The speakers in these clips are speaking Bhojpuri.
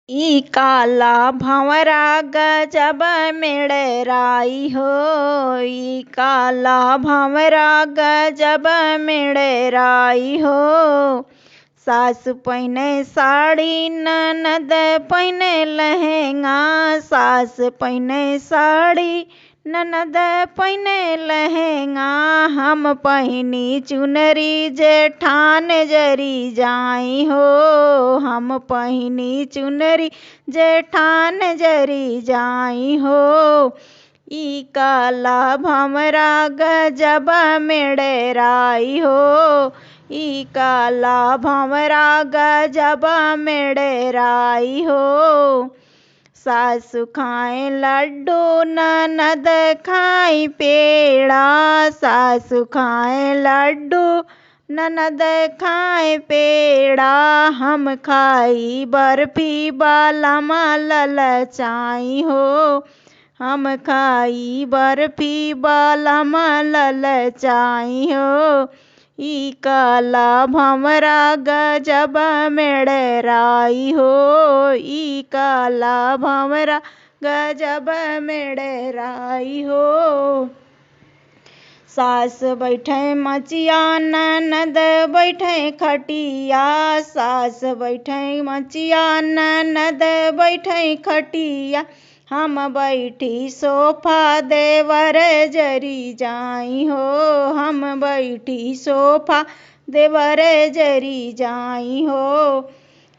ई काला भंवरा गजब मेड़राई हो। ई काला भंवरा गजब मेड़राई हो। सास पहिने साड़ी ननद पहिने लहंगा। सास पहिने साड़ी ननद पहिने लहंगा। हम पहिनी चुनरी जेठान जरी जाई हो। हम पहिनी चुनरी जेठान जरी जाई हो। ई काला भंवरा गजब मेड़राई हो। ई काला भंवरा गजब मेड़राई हो। सासु खाए लड्डू ननद खाई पेड़ा। सासु खाए लड्डू ननद खाए पेड़ा। हम खाई बर्फी बालमा ललचाई हो। हम खाई बर्फी बालमा ललचाई हो। ई काला भंवरा गजब मेड़राई हो। ई काला भंवरा गजब मेड़राई हो। सास बैठे मचिया ननद बैठे खटिया। सास बैठे मचिया ननद बैठे खटिया। हम बैठी सोफा देवर जरी जाई हो। हम बैठी सोफा देवर जरी जाई हो।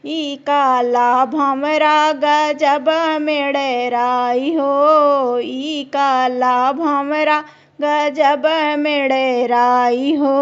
ई काला भंवरा गजब मेड़राई हो। ई काला भंवरा गजब मेड़राई हो।